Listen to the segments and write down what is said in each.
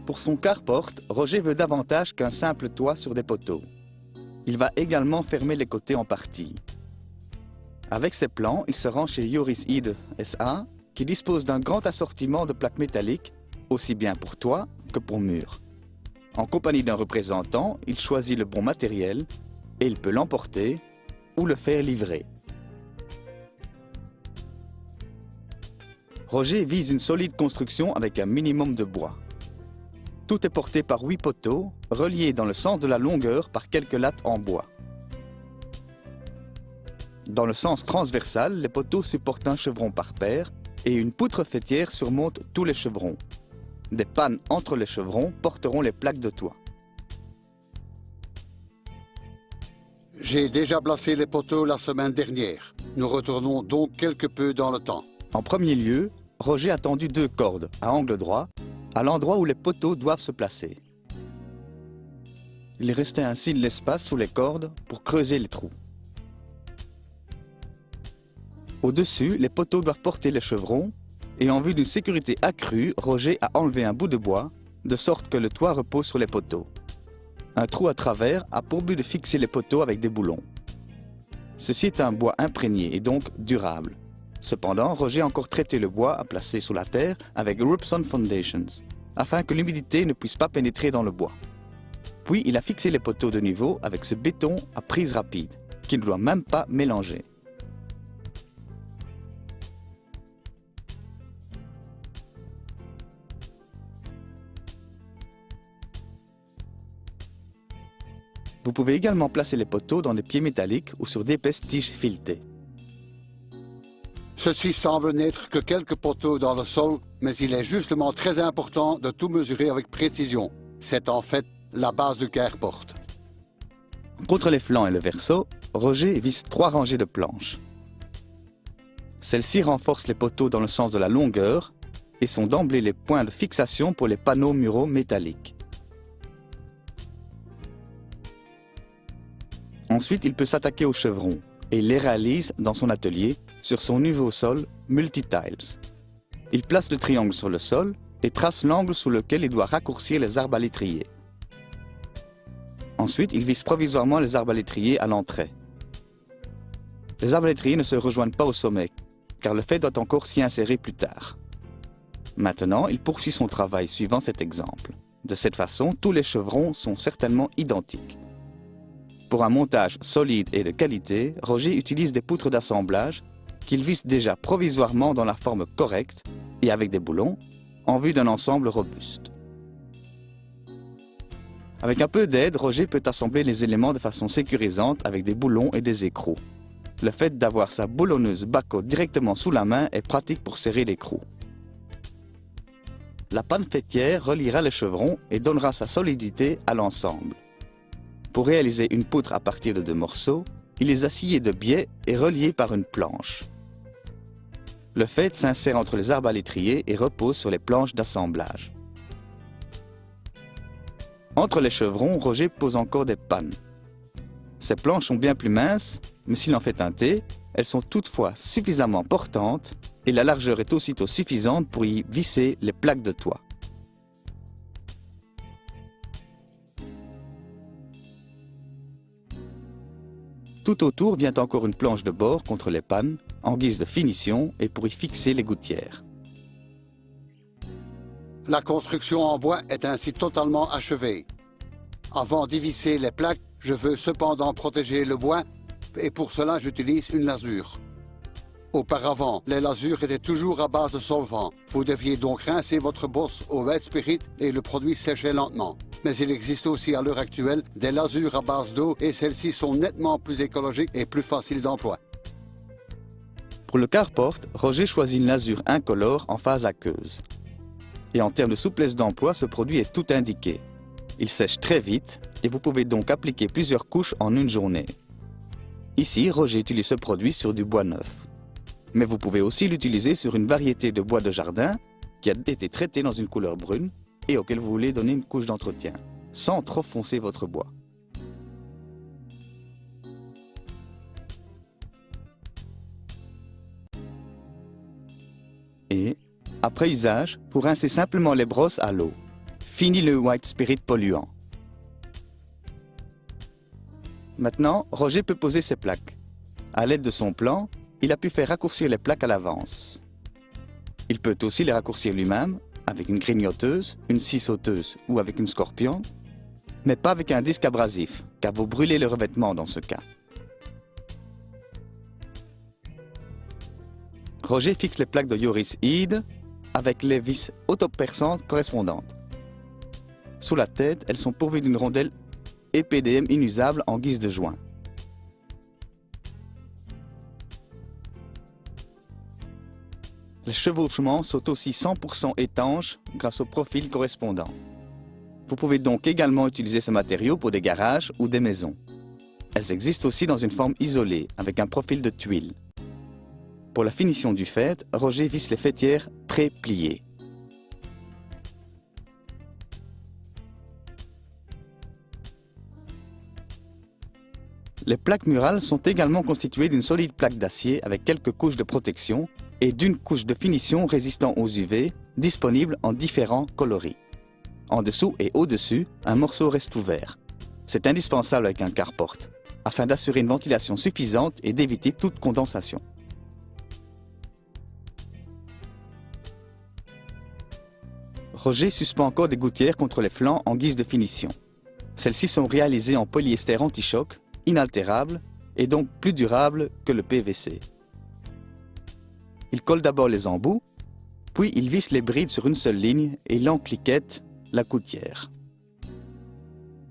Pour son carport, Roger veut davantage qu'un simple toit sur des poteaux. Il va également fermer les côtés en partie. Avec ses plans, il se rend chez Joris Ide SA, qui dispose d'un grand assortiment de plaques métalliques, aussi bien pour toit que pour mur. En compagnie d'un représentant, il choisit le bon matériel et il peut l'emporter ou le faire livrer. Roger vise une solide construction avec un minimum de bois. Tout est porté par 8 poteaux, reliés dans le sens de la longueur par quelques lattes en bois. Dans le sens transversal, les poteaux supportent un chevron par paire et une poutre faîtière surmonte tous les chevrons. Des pannes entre les chevrons porteront les plaques de toit. J'ai déjà placé les poteaux la semaine dernière. Nous retournons donc quelque peu dans le temps. En premier lieu, Roger a tendu 2 cordes à angle droit à l'endroit où les poteaux doivent se placer. Il restait ainsi de l'espace sous les cordes pour creuser les trous. Au-dessus, les poteaux doivent porter les chevrons et en vue d'une sécurité accrue, Roger a enlevé un bout de bois de sorte que le toit repose sur les poteaux. Un trou à travers a pour but de fixer les poteaux avec des boulons. Ceci est un bois imprégné et donc durable. Cependant, Roger a encore traité le bois à placer sous la terre avec Ripson Foundations, afin que l'humidité ne puisse pas pénétrer dans le bois. Puis il a fixé les poteaux de niveau avec ce béton à prise rapide, qui ne doit même pas mélanger. Vous pouvez également placer les poteaux dans des pieds métalliques ou sur d'épaisses tiges filetées. Ceci semble n'être que quelques poteaux dans le sol, mais il est justement très important de tout mesurer avec précision. C'est en fait la base du carport. Contre les flancs et le verso, Roger vise 3 rangées de planches. Celles-ci renforcent les poteaux dans le sens de la longueur et sont d'emblée les points de fixation pour les panneaux muraux métalliques. Ensuite, il peut s'attaquer aux chevrons et il les réalise dans son atelier sur son nouveau sol Multitiles. Il place le triangle sur le sol et trace l'angle sous lequel il doit raccourcir les arbalétriers. Ensuite, il vise provisoirement les arbalétriers à l'entrée. Les arbalétriers ne se rejoignent pas au sommet, car le fait doit encore s'y insérer plus tard. Maintenant, il poursuit son travail suivant cet exemple. De cette façon, tous les chevrons sont certainement identiques. Pour un montage solide et de qualité, Roger utilise des poutres d'assemblage qu'il visse déjà provisoirement dans la forme correcte et avec des boulons, en vue d'un ensemble robuste. Avec un peu d'aide, Roger peut assembler les éléments de façon sécurisante avec des boulons et des écrous. Le fait d'avoir sa boulonneuse Bako directement sous la main est pratique pour serrer l'écrou. La panne faîtière reliera les chevrons et donnera sa solidité à l'ensemble. Pour réaliser une poutre à partir de 2 morceaux, il les a sciés de biais et reliés par une planche. Le faîte s'insère entre les arbalétriers et repose sur les planches d'assemblage. Entre les chevrons, Roger pose encore des pannes. Ces planches sont bien plus minces, mais s'il en fait un T, elles sont toutefois suffisamment portantes et la largeur est aussitôt suffisante pour y visser les plaques de toit. Tout autour vient encore une planche de bord contre les pannes, en guise de finition et pour y fixer les gouttières. La construction en bois est ainsi totalement achevée. Avant d'y visser les plaques, je veux cependant protéger le bois et pour cela j'utilise une lasure. Auparavant, les lasures étaient toujours à base de solvant. Vous deviez donc rincer votre bosse au wet spirit et le produit séchait lentement. Mais il existe aussi à l'heure actuelle des lasures à base d'eau et celles-ci sont nettement plus écologiques et plus faciles d'emploi. Pour le carport, Roger choisit une lasure incolore en phase aqueuse. Et en termes de souplesse d'emploi, ce produit est tout indiqué. Il sèche très vite et vous pouvez donc appliquer plusieurs couches en une journée. Ici, Roger utilise ce produit sur du bois neuf. Mais vous pouvez aussi l'utiliser sur une variété de bois de jardin qui a été traité dans une couleur brune et auquel vous voulez donner une couche d'entretien, sans trop foncer votre bois. Et, après usage, vous rincez simplement les brosses à l'eau. Fini le white spirit polluant. Maintenant, Roger peut poser ses plaques. À l'aide de son plan, il a pu faire raccourcir les plaques à l'avance. Il peut aussi les raccourcir lui-même avec une grignoteuse, une scie sauteuse ou avec une scorpion, mais pas avec un disque abrasif, car vous brûlez le revêtement dans ce cas. Roger fixe les plaques de Joris Ide avec les vis autoperçantes correspondantes. Sous la tête, elles sont pourvues d'une rondelle EPDM inusable en guise de joint. Les chevauchements sont aussi 100% étanches grâce au profil correspondant. Vous pouvez donc également utiliser ce matériau pour des garages ou des maisons. Elles existent aussi dans une forme isolée, avec un profil de tuile. Pour la finition du faîte, Roger visse les faîtières pré-pliées. Les plaques murales sont également constituées d'une solide plaque d'acier avec quelques couches de protection et d'une couche de finition résistant aux UV, disponible en différents coloris. En dessous et au-dessus, un morceau reste ouvert. C'est indispensable avec un carport, afin d'assurer une ventilation suffisante et d'éviter toute condensation. Roger suspend encore des gouttières contre les flancs en guise de finition. Celles-ci sont réalisées en polyester anti-choc, inaltérable et donc plus durable que le PVC. Il colle d'abord les embouts, puis il visse les brides sur une seule ligne et l'encliquette la gouttière.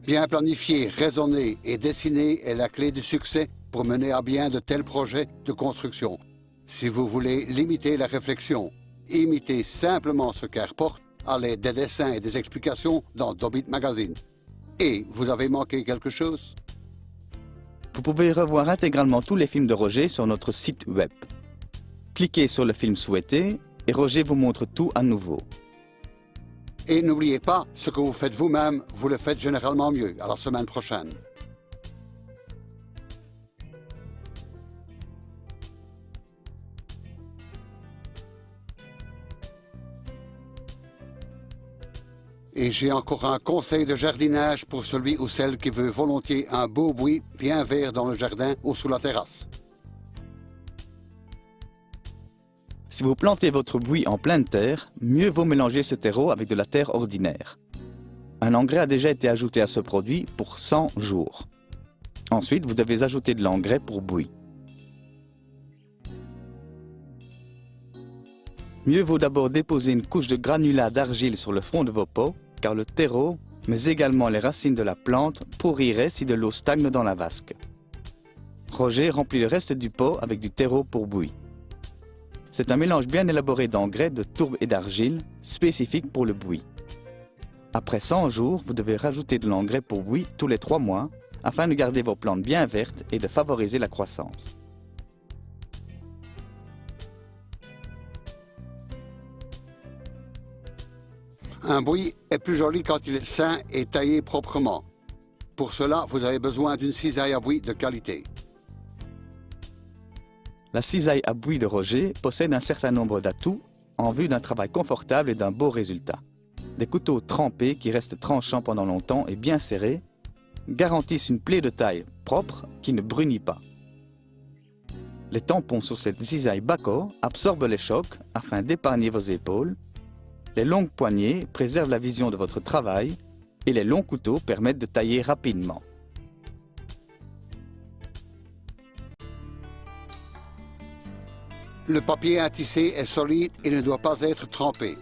Bien planifier, raisonner et dessiner est la clé du succès pour mener à bien de tels projets de construction. Si vous voulez limiter la réflexion, imitez simplement ce qu'Airport à l'aide des dessins et des explications dans Dobit Magazine. Et vous avez manqué quelque chose? Vous pouvez revoir intégralement tous les films de Roger sur notre site web. Cliquez sur le film souhaité et Roger vous montre tout à nouveau. Et n'oubliez pas, ce que vous faites vous-même, vous le faites généralement mieux. À la semaine prochaine. Et j'ai encore un conseil de jardinage pour celui ou celle qui veut volontiers un beau buis bien vert dans le jardin ou sous la terrasse. Si vous plantez votre buis en pleine terre, mieux vaut mélanger ce terreau avec de la terre ordinaire. Un engrais a déjà été ajouté à ce produit pour 100 jours. Ensuite, vous devez ajouter de l'engrais pour buis. Mieux vaut d'abord déposer une couche de granulat d'argile sur le fond de vos pots, car le terreau, mais également les racines de la plante, pourriraient si de l'eau stagne dans la vasque. Roger remplit le reste du pot avec du terreau pour buis. C'est un mélange bien élaboré d'engrais, de tourbe et d'argile, spécifique pour le buis. Après 100 jours, vous devez rajouter de l'engrais pour buis tous les 3 mois, afin de garder vos plantes bien vertes et de favoriser la croissance. Un buis est plus joli quand il est sain et taillé proprement. Pour cela, vous avez besoin d'une cisaille à buis de qualité. La cisaille à buis de Roger possède un certain nombre d'atouts en vue d'un travail confortable et d'un beau résultat. Des couteaux trempés qui restent tranchants pendant longtemps et bien serrés garantissent une plaie de taille propre qui ne brunit pas. Les tampons sur cette cisaille Bako absorbent les chocs afin d'épargner vos épaules. Les longues poignées préservent la vision de votre travail et les longs couteaux permettent de tailler rapidement. Le papier intissé est solide et ne doit pas être trempé.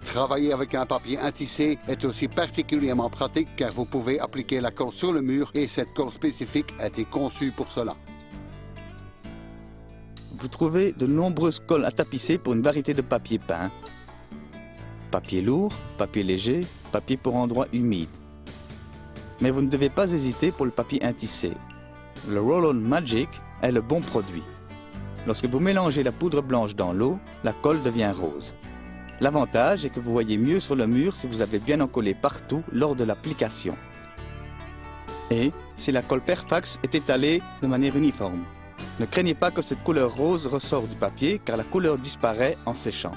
Travailler avec un papier intissé est aussi particulièrement pratique car vous pouvez appliquer la colle sur le mur et cette colle spécifique a été conçue pour cela. Vous trouvez de nombreuses colles à tapisser pour une variété de papier peint. Papier lourd, papier léger, papier pour endroits humides. Mais vous ne devez pas hésiter pour le papier intissé. Le Roll-On Magic est le bon produit. Lorsque vous mélangez la poudre blanche dans l'eau, la colle devient rose. L'avantage est que vous voyez mieux sur le mur si vous avez bien encollé partout lors de l'application. Et si la colle Perfax est étalée de manière uniforme. Ne craignez pas que cette couleur rose ressort du papier car la couleur disparaît en séchant.